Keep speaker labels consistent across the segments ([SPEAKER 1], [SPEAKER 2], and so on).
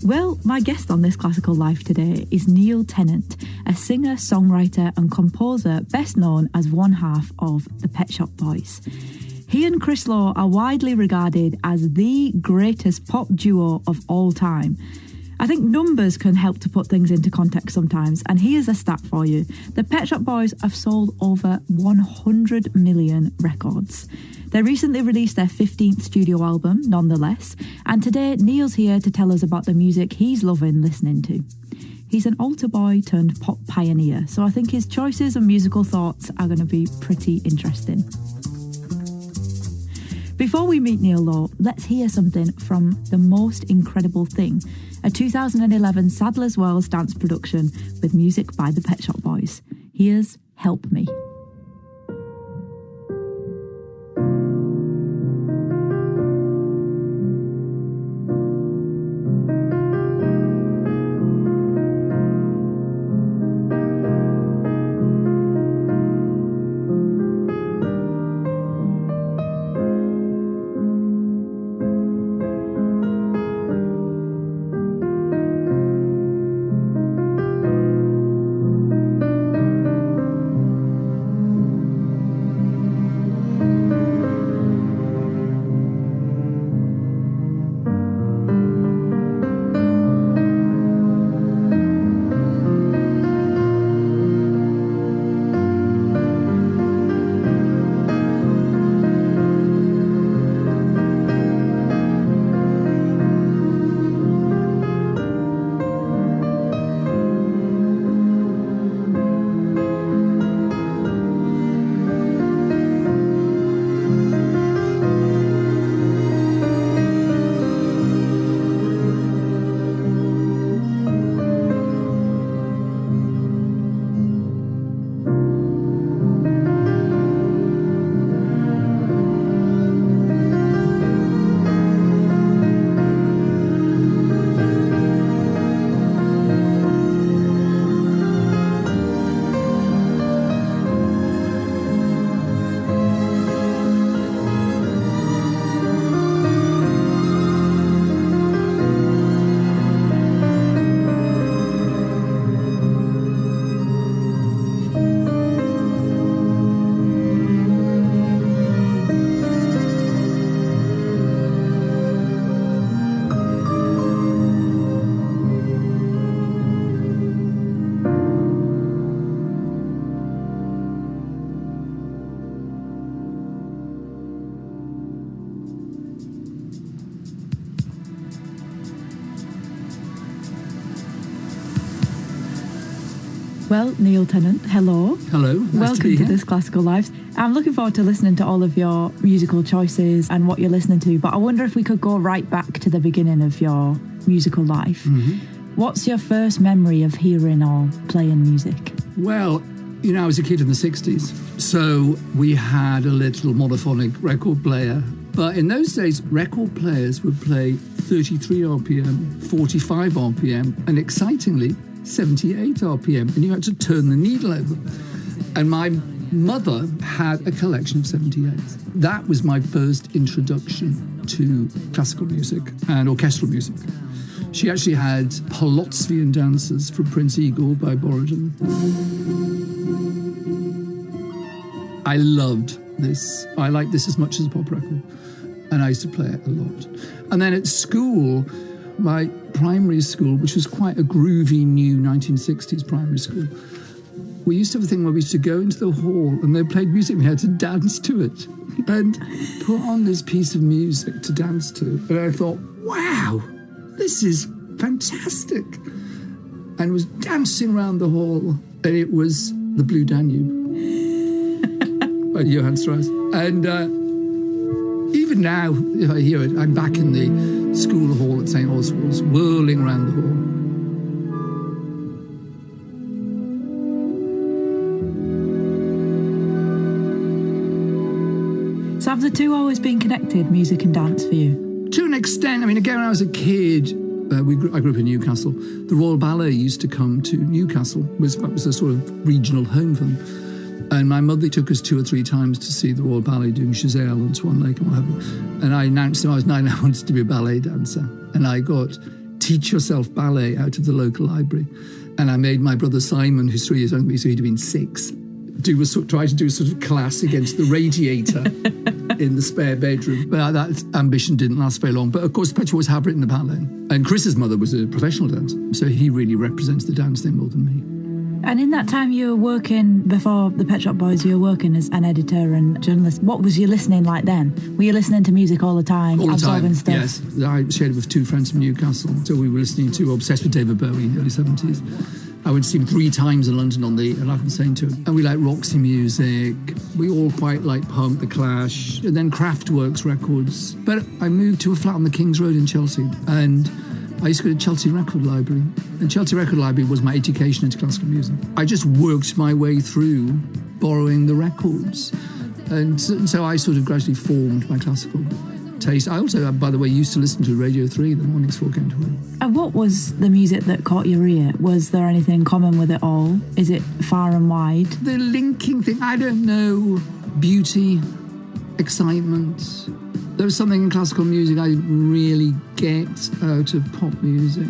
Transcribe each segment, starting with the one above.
[SPEAKER 1] Well, my guest on This Classical Life today is Neil Tennant, a singer, songwriter and composer best known as one half of the Pet Shop Boys. He and Chris Lowe are widely regarded as the greatest pop duo of all time. I think numbers can help to put things into context sometimes, and here's a stat for you. The Pet Shop Boys have sold over 100 million records. They recently released their 15th studio album, Nonetheless, and today Neil's here to tell us about the music he's loving listening to. He's an altar boy turned pop pioneer, so I think his choices and musical thoughts are going to be pretty interesting. Before we meet Neil Lowe, let's hear something from The Most Incredible Thing, a 2011 Sadler's Wells dance production with music by the Pet Shop Boys. Here's Help Me. Well, Neil Tennant, hello.
[SPEAKER 2] Hello. Nice
[SPEAKER 1] Welcome to This Classical Life. I'm looking forward to listening to all of your musical choices and what you're listening to, but I wonder if we could go right back to the beginning of your musical life. Mm-hmm. What's your first memory of hearing or playing music?
[SPEAKER 2] Well, you know, I was a kid in the 60s, so we had a little monophonic record player. But in those days, record players would play 33 RPM, 45 RPM, and excitingly, 78 RPM, and you had to turn the needle over. And my mother had a collection of 78. That was my first introduction to classical music and orchestral music. She actually had Polotzian dances from Prince Igor by Borodin. I loved this. I liked this as much as a pop record, and I used to play it a lot. And then at school, my primary school, which was quite a groovy new 1960s primary school, we used to have a thing where we used to go into the hall and they played music, we had to dance to it and put on this piece of music to dance to. And I thought, wow, this is fantastic. And was dancing around the hall, and it was The Blue Danube by Johann Strauss. And even now, if I hear it, I'm back in the school hall at St. Oswald's, whirling around the
[SPEAKER 1] hall. So have the two always been connected, music and dance, for you?
[SPEAKER 2] To an extent. I mean, again, when I was a kid, I grew up in Newcastle. The Royal Ballet used to come to Newcastle. It was a sort of regional home for them. And my mother took us 2 or 3 times to see the Royal Ballet doing Giselle and Swan Lake and what have you. And I announced when I was 9 I wanted to be a ballet dancer. And I got teach yourself ballet out of the local library. And I made my brother Simon, who's 3 years older than me, so he'd have been 6, try to do a sort of class against the radiator in the spare bedroom. But that ambition didn't last very long. But of course, the Pet Shop Boys have written the ballet. And Chris's mother was a professional dancer, so he really represents the dance thing more than me.
[SPEAKER 1] And in that time you were working, before the Pet Shop Boys, you were working as an editor and journalist. What was your listening like then? Were you listening to music all the time?
[SPEAKER 2] All the time,
[SPEAKER 1] stuff?
[SPEAKER 2] yes. I shared it with 2 friends from Newcastle. So we were listening to, obsessed with David Bowie in the early 70s. I went to see him 3 times in London on the Life and Saying tour. And we like Roxy music. We all quite like punk, The Clash, and then Kraftwerk's records. But I moved to a flat on the King's Road in Chelsea, and I used to go to Chelsea Record Library. And Chelsea Record Library was my education into classical music. I just worked my way through borrowing the records. And so I sort of gradually formed my classical taste. I also, by the way, used to listen to Radio 3 the mornings before going to work.
[SPEAKER 1] And what was the music that caught your ear? Was there anything in common with it all? Is it far and wide?
[SPEAKER 2] The linking thing, I don't know. Beauty, excitement. There was something in classical music I didn't really get out of pop music.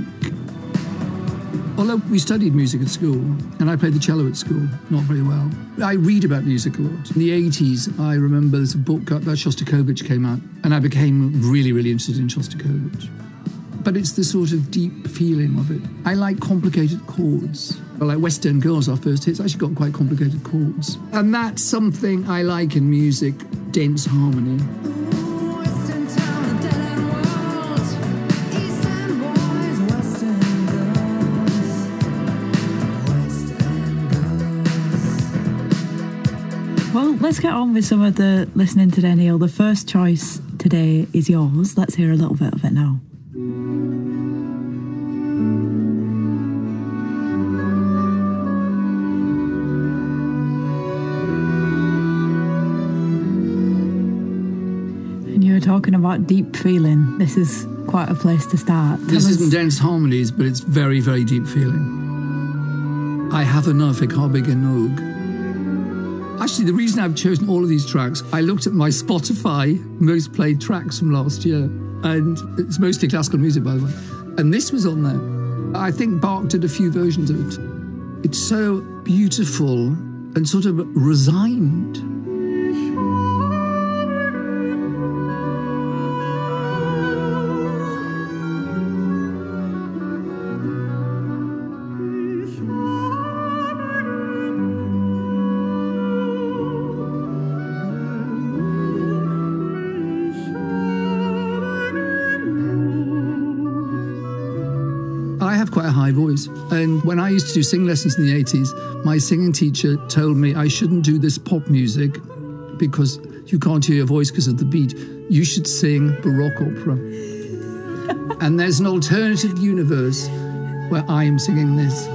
[SPEAKER 2] Although we studied music at school, and I played the cello at school, not very well. I read about music a lot. In the 80s, I remember there's a book that Shostakovich came out, and I became really, really interested in Shostakovich. But it's the sort of deep feeling of it. I like complicated chords. Like West End Girls, our first hits, actually got quite complicated chords. And that's something I like in music, dense harmony.
[SPEAKER 1] Well, let's get on with some of the listening today, Neil. The first choice today is yours. Let's hear a little bit of it now. And you were talking about deep feeling. This is quite a place to start.
[SPEAKER 2] This isn't dense harmonies, but it's very, very deep feeling. I have enough, ik heb genoeg. Actually, the reason I've chosen all of these tracks, I looked at my Spotify most played tracks from last year, and it's mostly classical music, by the way. And this was on there. I think Bach did a few versions of it. It's so beautiful and sort of resigned. I have quite a high voice, and when I used to do singing lessons in the 80s, my singing teacher told me I shouldn't do this pop music because you can't hear your voice because of the beat. You should sing Baroque opera. And there's an alternative universe where I am singing this.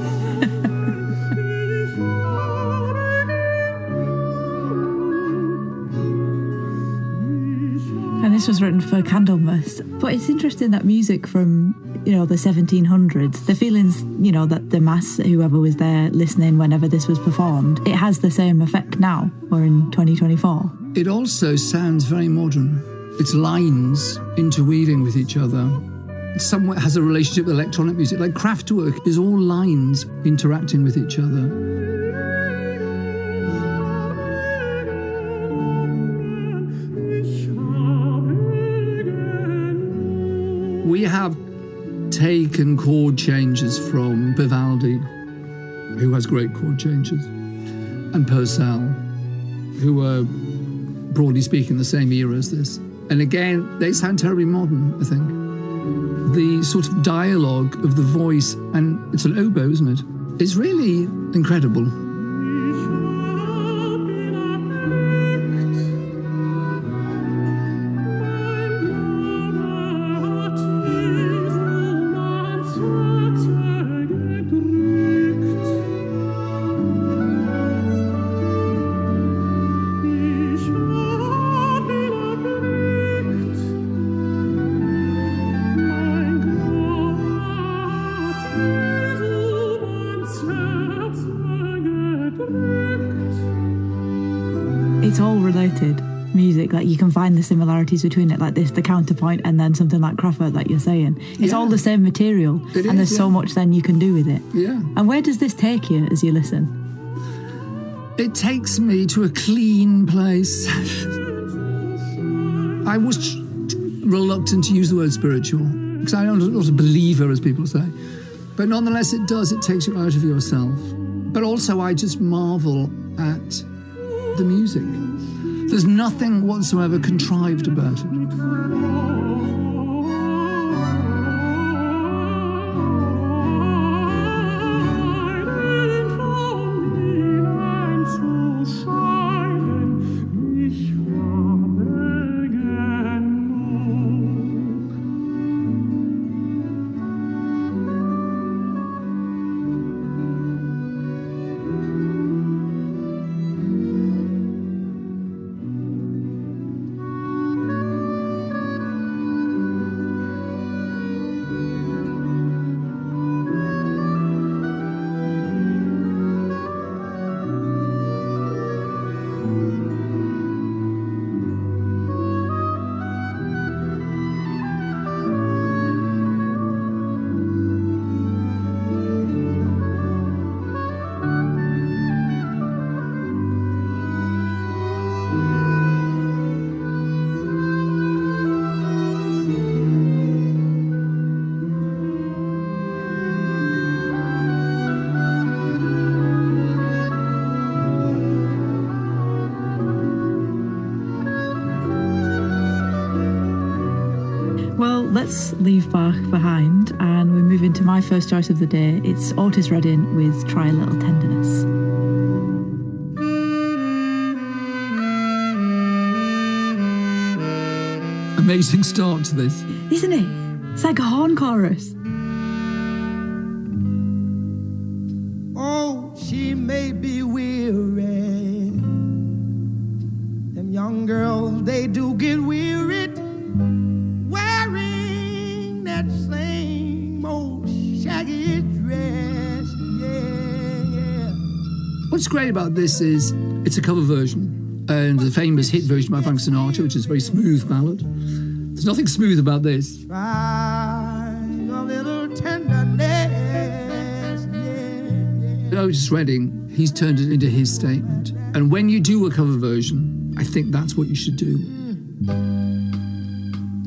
[SPEAKER 1] And this was written for Candlemas. But it's interesting that music from, the 1700s, the feelings, that the mass, whoever was there listening whenever this was performed, it has the same effect now. We're in 2024.
[SPEAKER 2] It also sounds very modern. It's lines interweaving with each other. It somewhat has a relationship with electronic music. Like Kraftwerk is all lines interacting with each other. We have taken chord changes from Vivaldi, who has great chord changes, and Purcell, who were, broadly speaking, the same era as this. And again, they sound terribly modern, I think. The sort of dialogue of the voice, and it's an oboe, isn't it? It's really incredible.
[SPEAKER 1] It's all related. music. Like you can find the similarities between it, like this, the counterpoint, and then something like Crawford, like you're saying. It's all the same material, and there's so much then you can do with it.
[SPEAKER 2] Yeah.
[SPEAKER 1] And where does this take you as you listen?
[SPEAKER 2] It takes me to a clean place. I was reluctant to use the word spiritual, because I'm not a believer, as people say. But nonetheless, it does. It takes you out of yourself. But also, I just marvel at the music. There's nothing whatsoever contrived about it.
[SPEAKER 1] Well, let's leave Bach behind and we move into my first choice of the day. It's Otis Redding with Try a Little Tenderness.
[SPEAKER 2] Amazing start to this.
[SPEAKER 1] Isn't it? It's like a horn chorus.
[SPEAKER 3] Oh, she may be weary. Them young girls, they do get wearied wearing that same old shaggy dress. Yeah.
[SPEAKER 2] What's great about this is it's a cover version, and the famous hit version by Frank Sinatra, which is a very smooth ballad. There's nothing smooth about this.
[SPEAKER 3] Try a little tenderness. Yeah.
[SPEAKER 2] Otis Redding, he's turned it into his statement. And when you do a cover version, I think that's what you should do.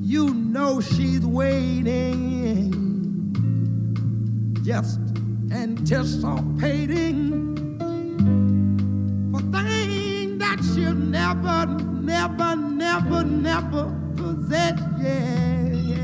[SPEAKER 3] You know she's waiting, just anticipating for things that she'll never possess. Yeah.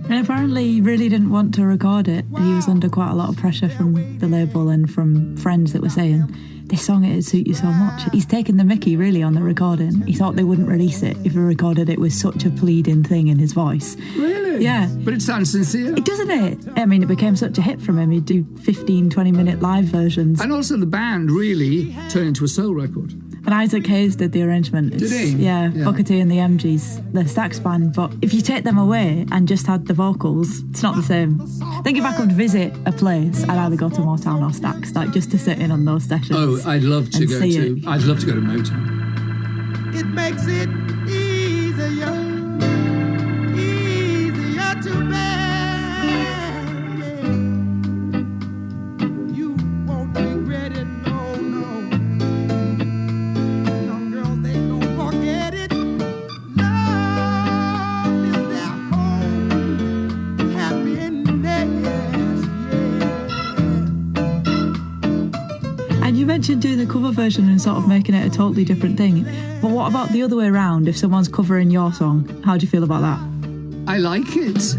[SPEAKER 1] And apparently he really didn't want to record it. He was under quite a lot of pressure from the label and from friends that were saying, this song, it'd suit you so much. He's taken the mickey, really, on the recording. He thought they wouldn't release it if he recorded it with such a pleading thing in his voice.
[SPEAKER 2] Really?
[SPEAKER 1] Yeah.
[SPEAKER 2] But it sounds sincere.
[SPEAKER 1] It doesn't it? I mean, it became such a hit from him. He'd do 15, 20-minute live versions.
[SPEAKER 2] And also the band really turned into a soul record.
[SPEAKER 1] And Isaac Hayes did the arrangement.
[SPEAKER 2] Did he?
[SPEAKER 1] Yeah, Booker T and the MGs, the sax band. But if you take them away and just had the vocals, it's not the same. I think if I could visit a place, I'd either go to Motown or Stax, like just to sit in on those sessions.
[SPEAKER 2] Oh, I'd love to go to
[SPEAKER 1] it.
[SPEAKER 2] I'd love to go to Motown.
[SPEAKER 3] It makes it easier to bear. Yeah. You won't regret it, no. Young girls, they don't forget it. Love is their home, happiness. Yeah.
[SPEAKER 1] And you mentioned doing the cover version and sort of making it a totally different thing. But what about the other way around? If someone's covering your song, how do you feel about that?
[SPEAKER 2] I like it.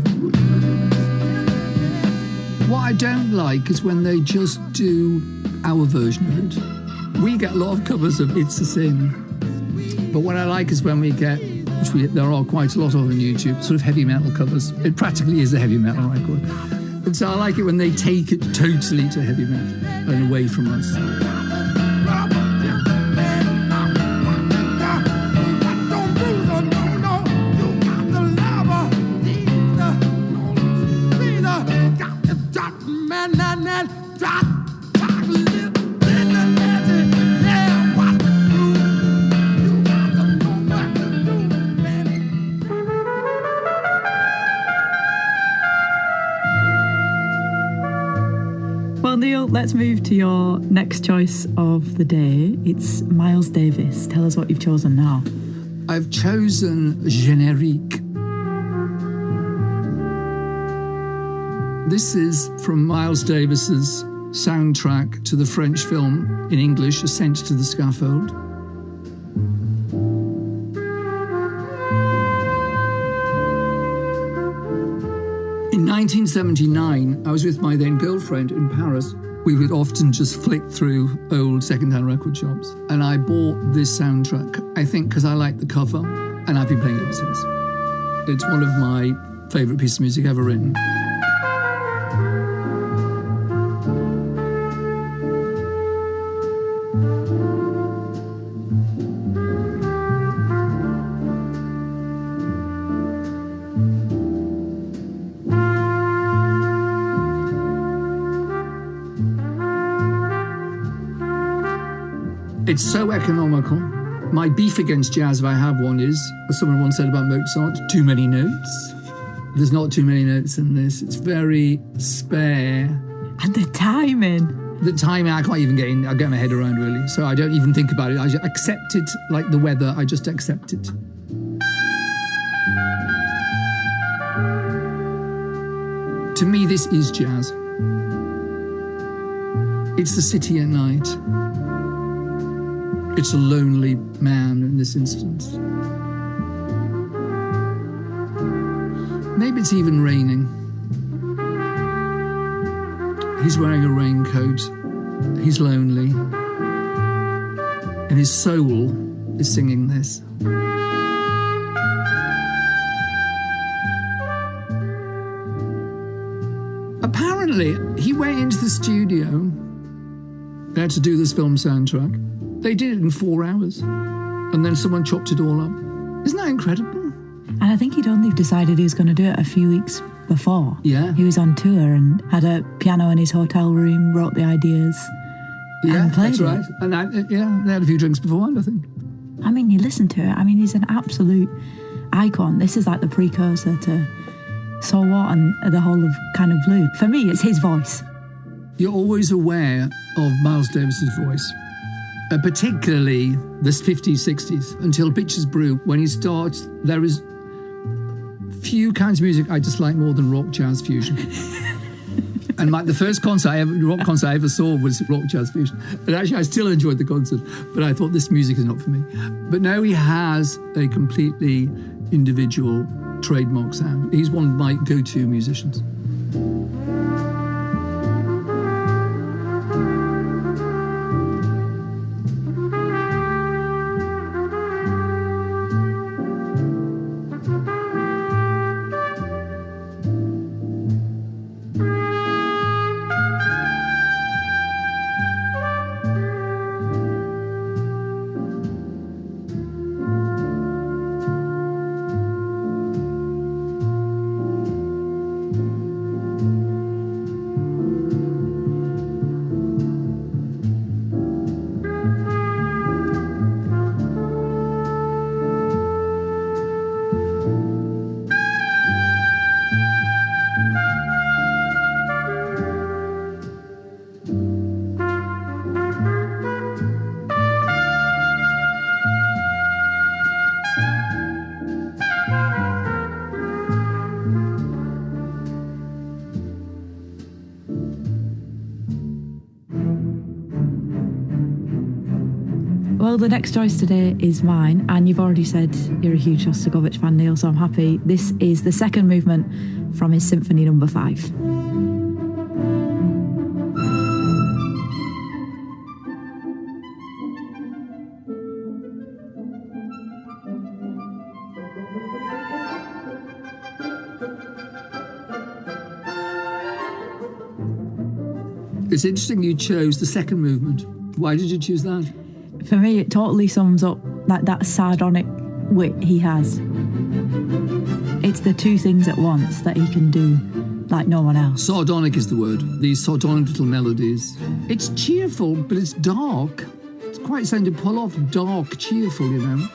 [SPEAKER 2] What I don't like is when they just do our version of it. We get a lot of covers of It's a Sin. But what I like is when we get, there are quite a lot of on YouTube, sort of heavy metal covers. It practically is a heavy metal record. And so I like it when they take it totally to heavy metal and away from us.
[SPEAKER 1] Well, Neil, let's move to your next choice of the day. It's Miles Davis. Tell us what you've chosen now.
[SPEAKER 2] I've chosen Générique. This is from Miles Davis's soundtrack to the French film in English, Ascent to the Scaffold. In 1979, I was with my then girlfriend in Paris. We would often just flick through old second-hand record shops. And I bought this soundtrack, I think because I liked the cover, and I've been playing it ever since. It's one of my favourite pieces of music ever written. It's so economical. My beef against jazz, if I have one, is, as someone once said about Mozart, too many notes. There's not too many notes in this. It's very spare.
[SPEAKER 1] And the timing.
[SPEAKER 2] The timing, I can't even get my head around, really. So I don't even think about it. I just accept it like the weather. I just accept it. To me, this is jazz. It's the city at night. It's a lonely man in this instance. Maybe it's even raining. He's wearing a raincoat. He's lonely. And his soul is singing this. Apparently, he went into the studio there to do this film soundtrack. They did it in 4 hours. And then someone chopped it all up. Isn't that incredible?
[SPEAKER 1] And I think he'd only decided he was going to do it a few weeks before.
[SPEAKER 2] Yeah.
[SPEAKER 1] He was on tour and had a piano in his hotel room, wrote the ideas, and played
[SPEAKER 2] that's right. And they had a few drinks beforehand, I think.
[SPEAKER 1] I mean, you listen to it. I mean, he's an absolute icon. This is like the precursor to So What and the whole of Kind of Blue. For me, it's his voice.
[SPEAKER 2] You're always aware of Miles Davis's voice. Particularly the 50s, 60s, until Bitches Brew. When he starts, there is few kinds of music I dislike more than rock jazz fusion. And the first rock concert I ever saw was rock jazz fusion. And actually, I still enjoyed the concert, but I thought this music is not for me. But now he has a completely individual trademark sound. He's one of my go-to musicians.
[SPEAKER 1] Well, the next choice today is mine, and you've already said you're a huge Shostakovich fan, Neil, so I'm happy. This is the second movement from his Symphony No. 5.
[SPEAKER 2] It's interesting you chose the second movement. Why did you choose that?
[SPEAKER 1] For me, it totally sums up that sardonic wit he has. It's the two things at once that he can do like no one else.
[SPEAKER 2] Sardonic is the word. These sardonic little melodies. It's cheerful, but it's dark. It's quite something to pull off dark, cheerful, you know.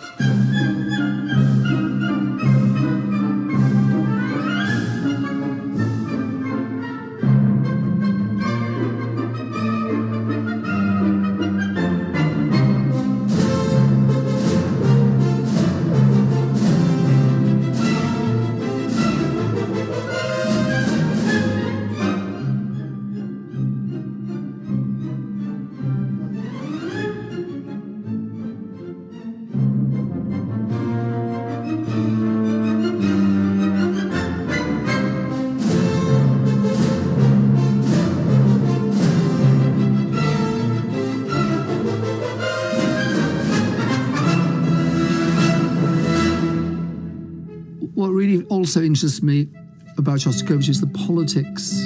[SPEAKER 2] that also interests me about Shostakovich is the politics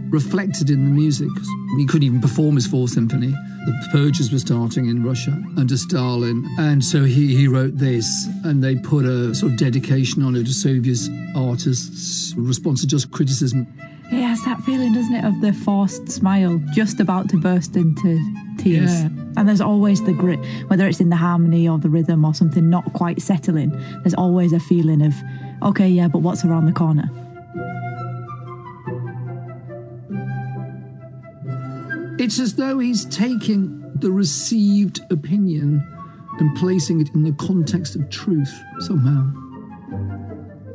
[SPEAKER 2] reflected in the music. He couldn't even perform his Fourth Symphony. The purges were starting in Russia under Stalin, and so he wrote this, and they put a sort of dedication on it to Soviet artists in response to just criticism.
[SPEAKER 1] It has that feeling, doesn't it, of the forced smile just about to burst into tears.
[SPEAKER 2] Yeah.
[SPEAKER 1] And there's always the grit, whether it's in the harmony or the rhythm or something not quite settling. There's always a feeling of, okay, yeah, but what's around the corner?
[SPEAKER 2] It's as though he's taking the received opinion and placing it in the context of truth somehow.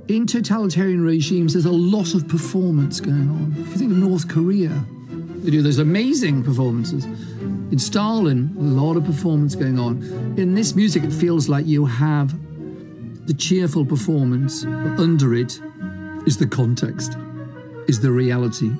[SPEAKER 2] In totalitarian regimes, there's a lot of performance going on. If you think of North Korea, they do those amazing performances. In Stalin, a lot of performance going on. In this music, it feels like you have the cheerful performance, but under it is the context, is the reality.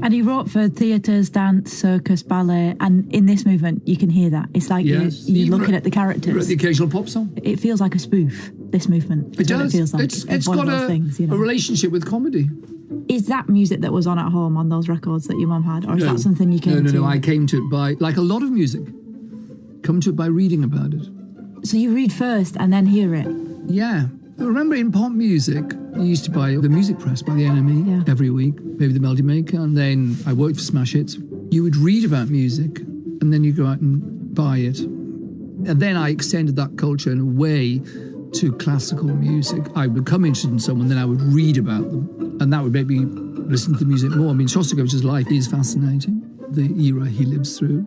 [SPEAKER 1] And he wrote for theatres, dance, circus, ballet, and in this movement you can hear that. It's like you're looking at the characters.
[SPEAKER 2] Wrote the occasional pop song.
[SPEAKER 1] It feels like a spoof, this movement.
[SPEAKER 2] It does.
[SPEAKER 1] It feels like
[SPEAKER 2] it's got a relationship with comedy.
[SPEAKER 1] Is that music that was on at home on those records that your mum had? Or is that something you came to?
[SPEAKER 2] No, I came to it by, like a lot of music, come to it by reading about it.
[SPEAKER 1] So you read first and then hear it?
[SPEAKER 2] Yeah. I remember in pop music, you used to buy the Music Press by the NME every week, maybe the Melody Maker, and then I worked for Smash Hits. You would read about music, and then you go out and buy it. And then I extended that culture in a way to classical music. I would become interested in someone, then I would read about them, and that would make me listen to the music more. I mean, Shostakovich's life is fascinating, the era he lives through.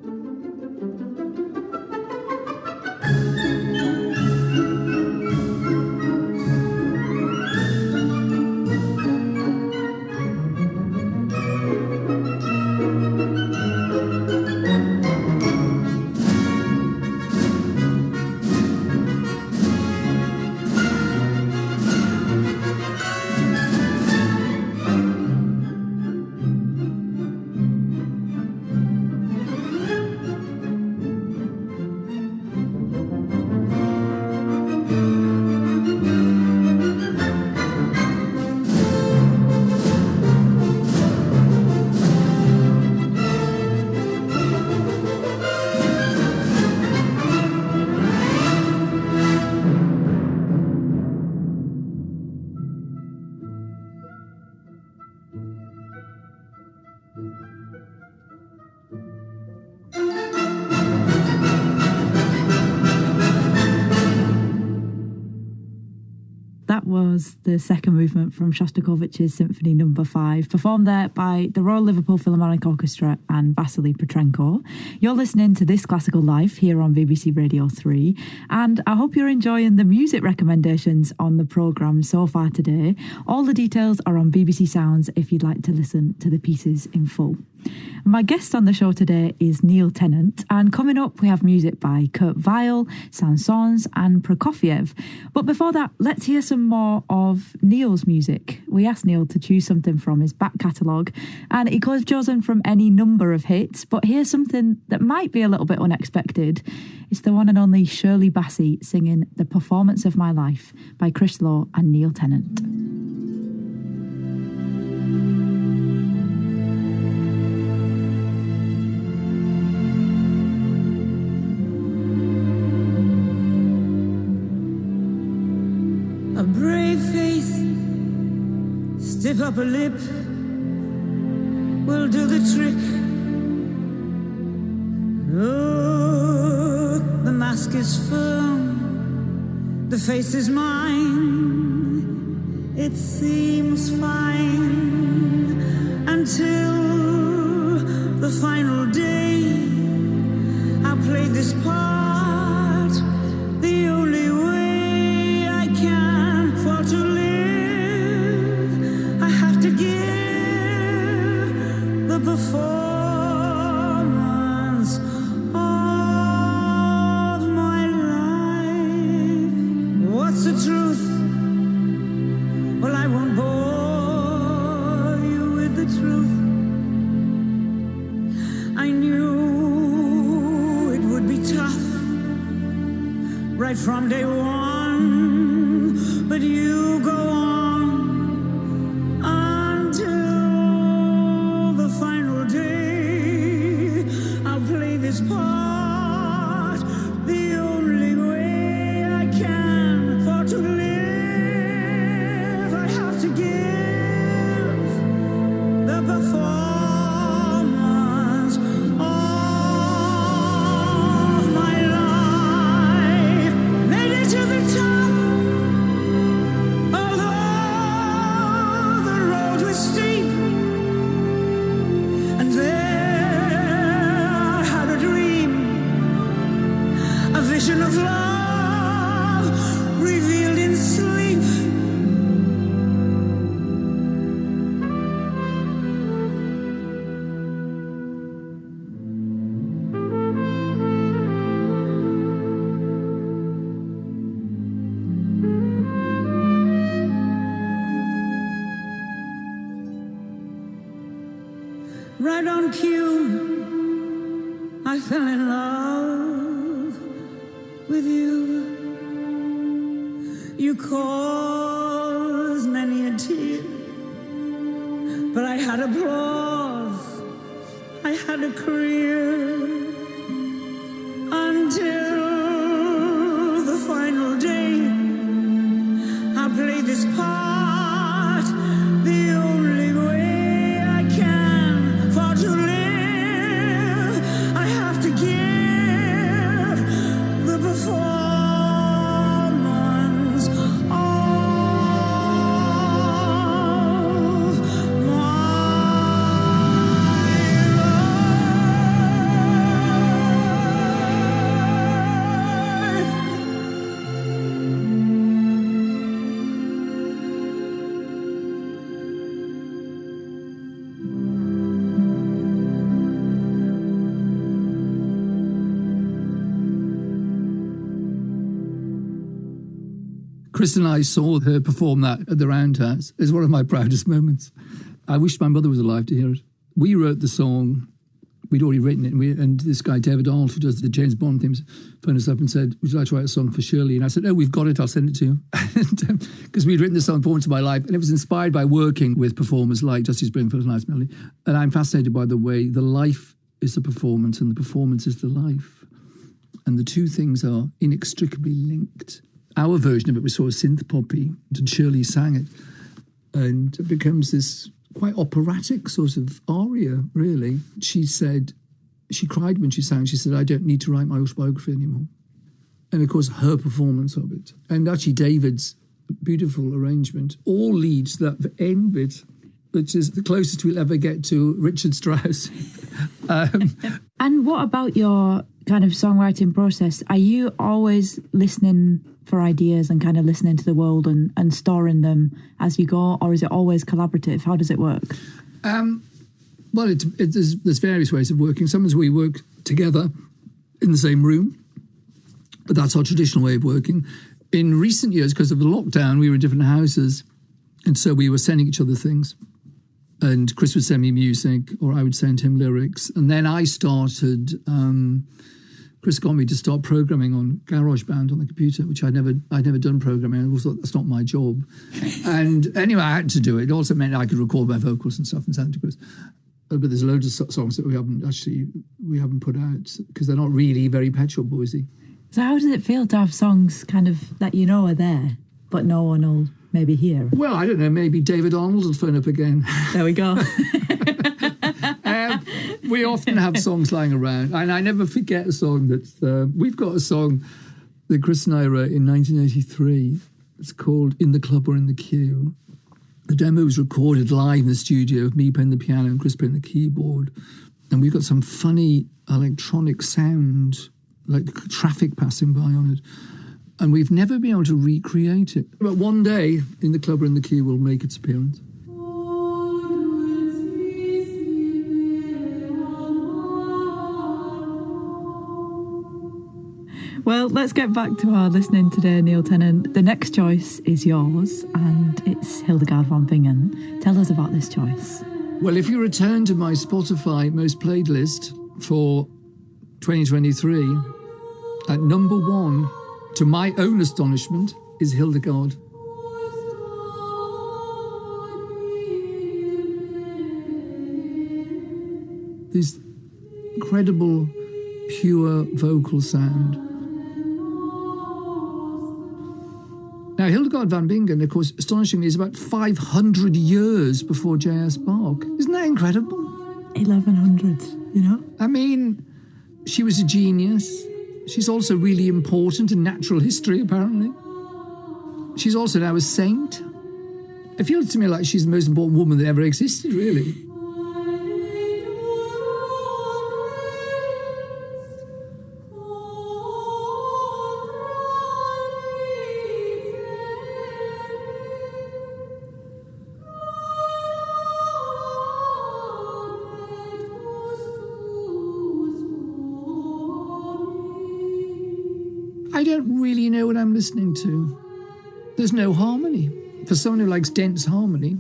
[SPEAKER 1] That was the second movement from Shostakovich's Symphony No. 5, performed there by the Royal Liverpool Philharmonic Orchestra and Vasily Petrenko. You're listening to This Classical Life here on BBC Radio 3, and I hope you're enjoying the music recommendations on the programme so far today. All the details are on BBC Sounds if you'd like to listen to the pieces in full. My guest on the show today is Neil Tennant, and coming up we have music by Kurt Weill, Saint-Saëns and Prokofiev. But before that, let's hear some more of Neil's music. We asked Neil to choose something from his back catalogue, and he could have chosen from any number of hits, but here's something that might be a little bit unexpected. It's the one and only Shirley Bassey singing The Performance of My Life by Chris Lowe and Neil Tennant.
[SPEAKER 4] A brave face, stiff upper lip will do the trick. Look, the mask is firm, the face is mine. It seems fine until the final day. I'll play this part the only way I can. For to live, I have to give. right from day one, but you go on until the final day. I'll play this part the only way I can, for to live I have to give the performance of my life. Made it to the top, although the road was steep, and there I had a dream, a vision of love revealed in sleep. Right on cue, I fell in love with you. You caused many a tear, but I had applause, I had a career, until the final day. I played this part the only way I can, for to live I have to give the performance of my life.
[SPEAKER 2] Chris and I saw her perform that at the Roundhouse. It's one of my proudest moments. I wish my mother was alive to hear it. We wrote the song. We'd already written it. And this guy, David Arnold, who does the James Bond themes, phoned us up and said, would you like to write a song for Shirley? And I said, oh, we've got it. I'll send it to you. Because we'd written this song, Born to My Life. And it was inspired by working with performers like Dusty Springfield and Liza Minnelli. And I'm fascinated by the way the life is the performance and the performance is the life. And the two things are inextricably linked. Our version of it was sort of synth poppy, and Shirley sang it. And it becomes this quite operatic sort of aria, really. She said, she cried when she sang. She said, I don't need to write my autobiography anymore. And of course, her performance of it. And actually, David's beautiful arrangement all leads to that end bit, which is the closest we'll ever get to Richard Strauss.
[SPEAKER 1] And what about your kind of songwriting process? Are you always listening for ideas and kind of listening to the world and storing them as you go, or is it always collaborative? How does it work?
[SPEAKER 2] Well, there's various ways of working. Sometimes we work together in the same room, but that's our traditional way of working. In recent years, because of the lockdown, we were in different houses, and so we were sending each other things. And Chris would send me music, or I would send him lyrics. And then I started... Chris got me to start programming on GarageBand on the computer, which I'd never done programming. I always thought that's not my job. And anyway, I had to do it. It also meant I could record my vocals and stuff and send it to Chris. But there's loads of songs that we haven't put out because they're not really very Pet Shop Boysy.
[SPEAKER 1] So how does it feel to have songs kind of that you know are there, but no one will maybe hear?
[SPEAKER 2] Well, I don't know. Maybe David Arnold will phone up again.
[SPEAKER 1] There we go.
[SPEAKER 2] We often have songs lying around, and I never forget a song that's... we've got a song that Chris and I wrote in 1983. It's called In the Club or in the Queue. The demo was recorded live in the studio with me playing the piano and Chris playing the keyboard. And we've got some funny electronic sound, like traffic passing by on it. And we've never been able to recreate it. But one day, In the Club or in the Queue will make its appearance.
[SPEAKER 1] Well, let's get back to our listening today, Neil Tennant. The next choice is yours, and it's Hildegard von Bingen. Tell us about this choice.
[SPEAKER 2] Well, if you return to my Spotify most played list for 2023, at number 1 to my own astonishment, is Hildegard. This incredible, pure vocal sound. Now, Hildegard van Bingen, of course, astonishingly, is about 500 years before J.S. Bach. Isn't that incredible?
[SPEAKER 1] 1100s, you know?
[SPEAKER 2] I mean, she was a genius. She's also really important in natural history, apparently. She's also now a saint. It feels to me like she's the most important woman that ever existed, really. I don't really know what I'm listening to. There's no harmony. For someone who likes dense harmony.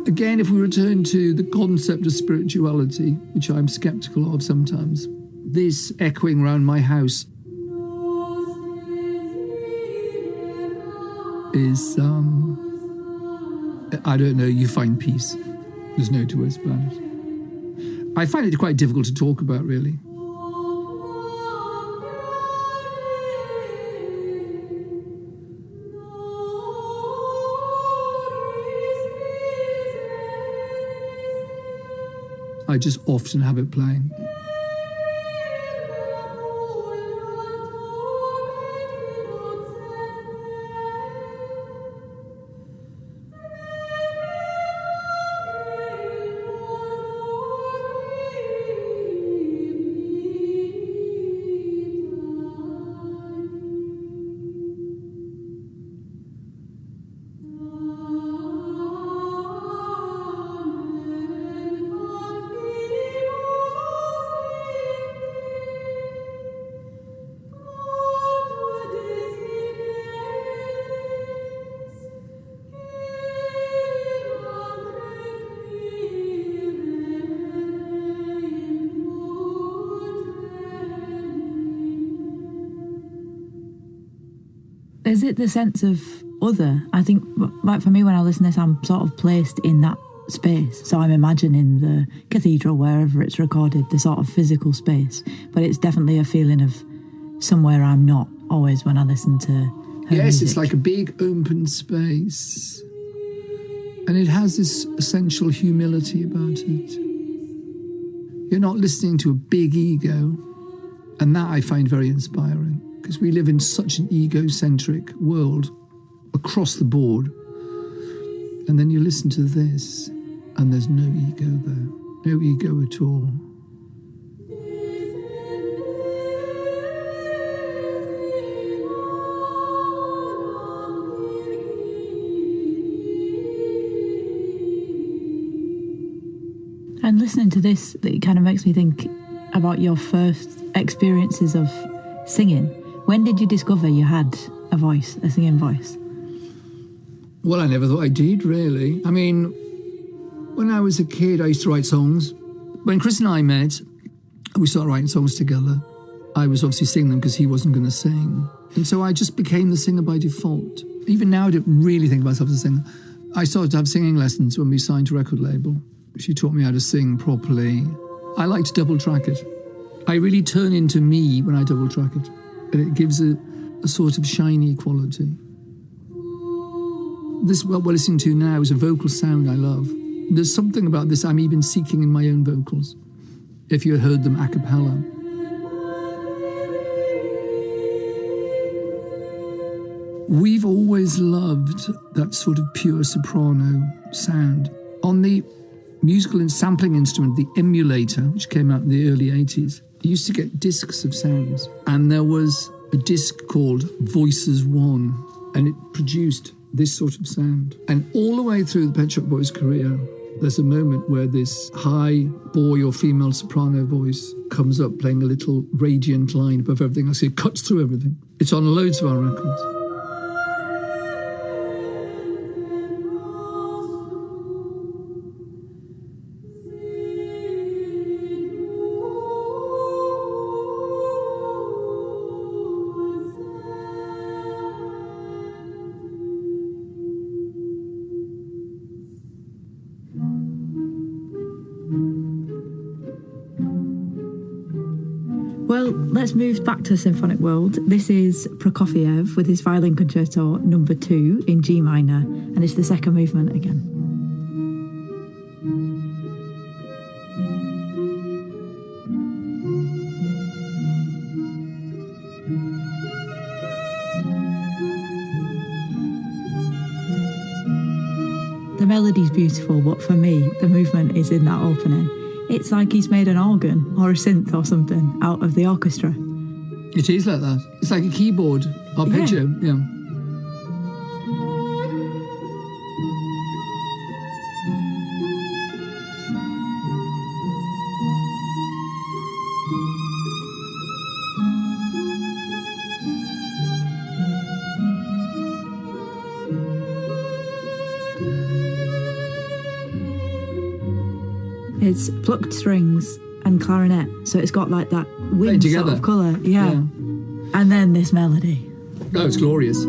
[SPEAKER 2] Again, if we return to the concept of spirituality, which I'm sceptical of sometimes, this echoing around my house is, I don't know, you find peace. There's no two ways about it. I find it quite difficult to talk about, really. I just often have it playing.
[SPEAKER 1] Is it the sense of other? I think, like for me, when I listen to this, I'm sort of placed in that space. So I'm imagining the cathedral, wherever it's recorded, the sort of physical space. But it's definitely a feeling of somewhere I'm not always when I listen to her
[SPEAKER 2] Yes,
[SPEAKER 1] music.
[SPEAKER 2] it's like a big open space. And it has this essential humility about it. You're not listening to a big ego. And that I find very inspiring. Because we live in such an egocentric world across the board. And then you listen to this, and there's no ego there. No ego at all.
[SPEAKER 1] And listening to this, it kind of makes me think about your first experiences of singing. When did you discover you had a voice, a singing voice?
[SPEAKER 2] Well, I never thought I did, really. I mean, when I was a kid, I used to write songs. When Chris and I met, we started writing songs together. I was obviously singing them because he wasn't going to sing. And so I just became the singer by default. Even now, I don't really think of myself as a singer. I started to have singing lessons when we signed to a record label. She taught me how to sing properly. I like to double track it. I really turn into me when I double track it. And it gives a sort of shiny quality. This, what we're listening to now, is a vocal sound I love. There's something about this I'm even seeking in my own vocals, if you heard them a cappella. We've always loved that sort of pure soprano sound. On the musical and sampling instrument, the emulator, which came out in the early 80s, you used to get discs of sounds. And there was a disc called Voices One, and it produced this sort of sound. And all the way through the Pet Shop Boys' career, there's a moment where this high boy or female soprano voice comes up playing a little radiant line above everything else. It cuts through everything. It's on loads of our records.
[SPEAKER 1] Well, let's move back to the symphonic world. This is Prokofiev with his Violin Concerto number 2 in G minor, and it's the second movement again. The melody's beautiful, but for me, the movement is in that opening. It's like he's made an organ or a synth or something out of the orchestra.
[SPEAKER 2] It is like that. It's like a keyboard arpeggio. Yeah.
[SPEAKER 1] It's plucked strings and clarinet, so it's got like that wind sort of colour. Yeah. And then this melody.
[SPEAKER 2] Oh, it's glorious.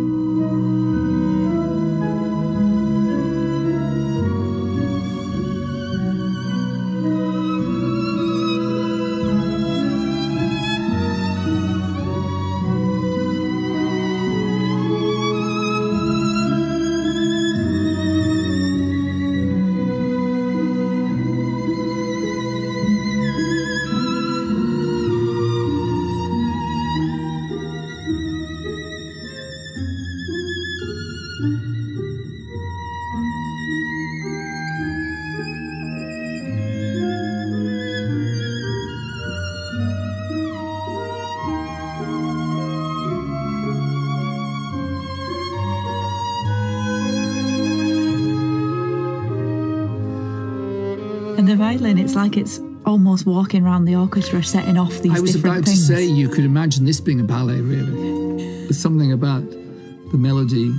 [SPEAKER 1] And the violin, it's like it's almost walking around the orchestra, setting off these different things.
[SPEAKER 2] I was about to say, you could imagine this being a ballet, really. There's something about the melody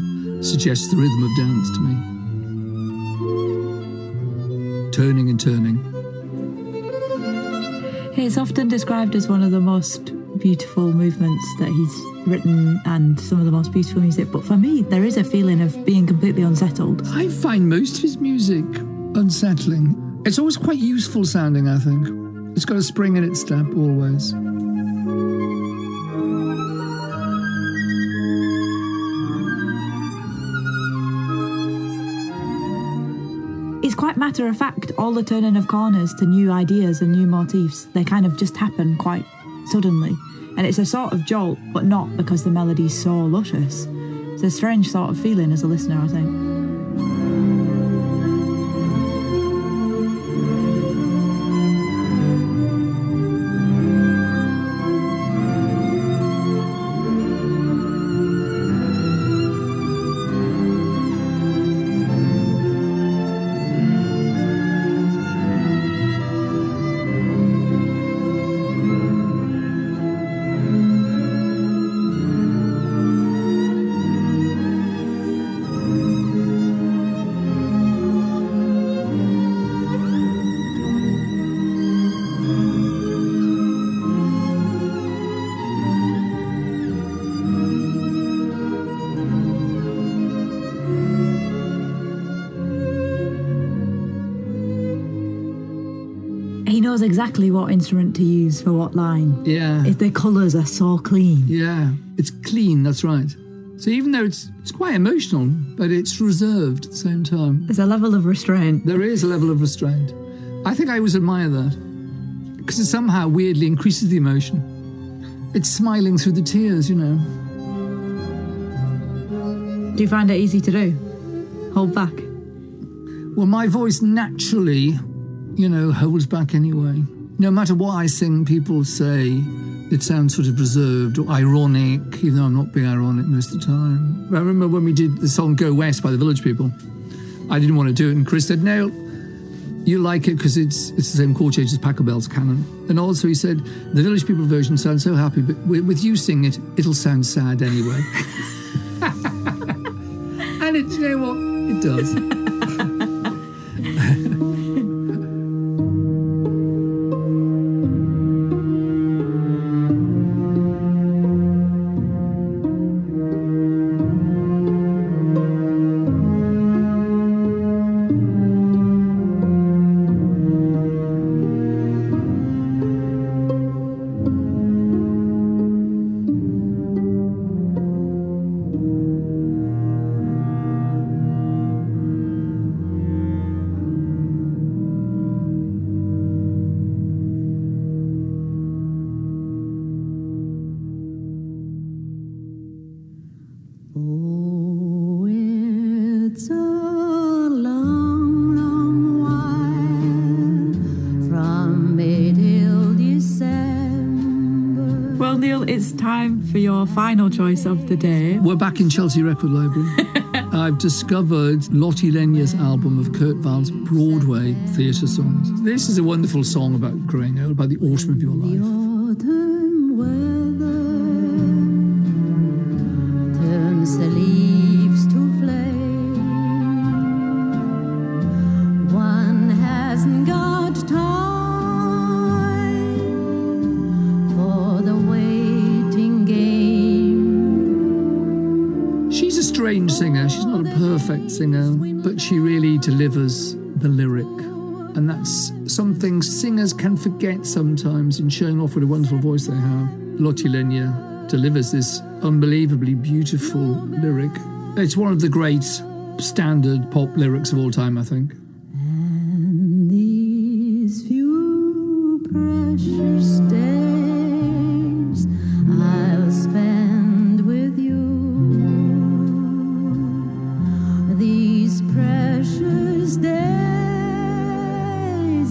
[SPEAKER 2] suggests the rhythm of dance to me. Turning and turning.
[SPEAKER 1] It's often described as one of the most beautiful movements that he's written and some of the most beautiful music. But for me, there is a feeling of being completely unsettled.
[SPEAKER 2] I find most of his music unsettling. It's always quite useful sounding, I think. It's got a spring in its step, always.
[SPEAKER 1] It's quite matter of fact, all the turning of corners to new ideas and new motifs. They kind of just happen quite suddenly. And it's a sort of jolt, but not because the melody's so luscious. It's a strange sort of feeling as a listener, I think. He knows exactly what instrument to use for what line.
[SPEAKER 2] Yeah.
[SPEAKER 1] The colours are so clean.
[SPEAKER 2] Yeah, it's clean, that's right. So even though it's quite emotional, but it's reserved at the same time.
[SPEAKER 1] There's a level of restraint.
[SPEAKER 2] There is a level of restraint. I think I always admire that, because it somehow weirdly increases the emotion. It's smiling through the tears, you know.
[SPEAKER 1] Do you find it easy to do? Hold back?
[SPEAKER 2] Well, my voice naturally, holds back anyway. No matter what I sing, people say it sounds sort of reserved or ironic, even though I'm not being ironic most of the time. I remember when we did the song Go West by the Village People, I didn't want to do it, and Chris said, no, you like it because it's the same chord change as Pachelbel's canon. And also he said, the Village People version sounds so happy, but with you singing it, it'll sound sad anyway. And you know what? It does.
[SPEAKER 1] Neil, it's time for your final choice of the day.
[SPEAKER 2] We're back in Chelsea Record Library. I've discovered Lottie Lenya's album of Kurt Weill's Broadway theatre songs. This is a wonderful song about growing old, about the autumn of your life.
[SPEAKER 5] Autumn weather turns the leaves to flame. One hasn't got time for the waiting game.
[SPEAKER 2] She's a strange singer. She's not a perfect singer, but she really delivers the lyric. And that's something singers can forget sometimes in showing off what a wonderful voice they have. Lottie Lenya delivers this unbelievably beautiful lyric. It's one of the great standard pop lyrics of all time, I think.
[SPEAKER 5] And these few precious days I'll spend with you. These precious days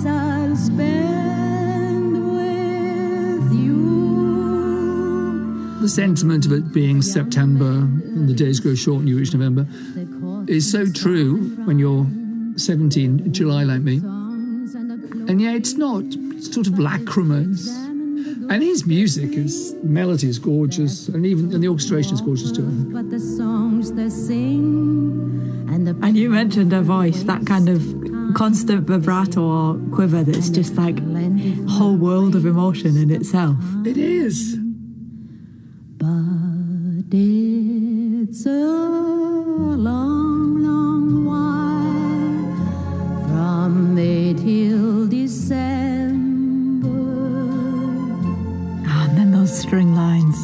[SPEAKER 5] I'll spend with you.
[SPEAKER 2] The sentiment of it being September and the days grow short and you reach November is so true when you're 17 in July like me. And yet it's not sort of lachrymose. And his music, his melody is gorgeous, and the orchestration is gorgeous too.
[SPEAKER 5] But the songs they sing
[SPEAKER 1] And you mentioned her voice, that kind of constant vibrato or quiver that's just like a whole world of emotion in itself.
[SPEAKER 2] It is.
[SPEAKER 5] But it's a long, long while from May till December.
[SPEAKER 1] And then those string lines.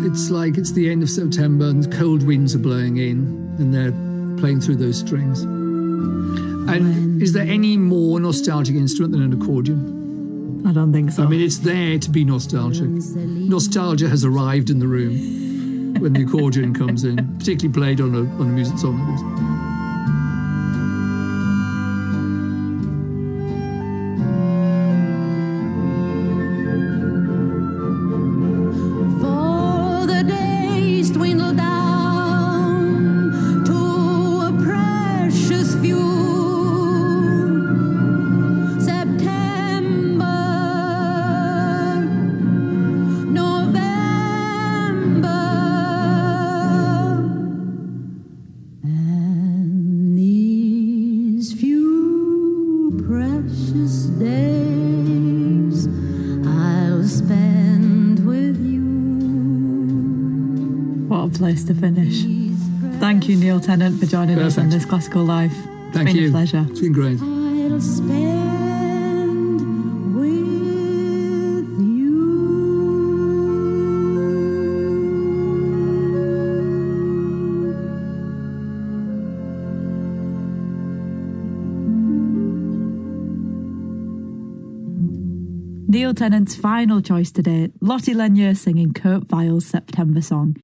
[SPEAKER 2] It's like it's the end of September and cold winds are blowing in and they're playing through those strings. And is there any more nostalgic instrument than an accordion?
[SPEAKER 1] I don't think so.
[SPEAKER 2] I mean, it's there to be nostalgic. Nostalgia has arrived in the room when the accordion comes in, particularly played on a music song like this.
[SPEAKER 5] For the days dwindle down to a precious few. September, November, and these few precious days I'll spend with you.
[SPEAKER 1] What a place to finish. Thank you, Neil Tennant, for joining us on
[SPEAKER 2] Perfect.
[SPEAKER 1] This Classical Life.
[SPEAKER 2] Thank
[SPEAKER 1] It's been
[SPEAKER 2] you.
[SPEAKER 1] a pleasure.
[SPEAKER 2] It's been great.
[SPEAKER 5] I'll spend with you.
[SPEAKER 1] Neil Tennant's final choice today, Lottie Lenya singing Kurt Weill's September song.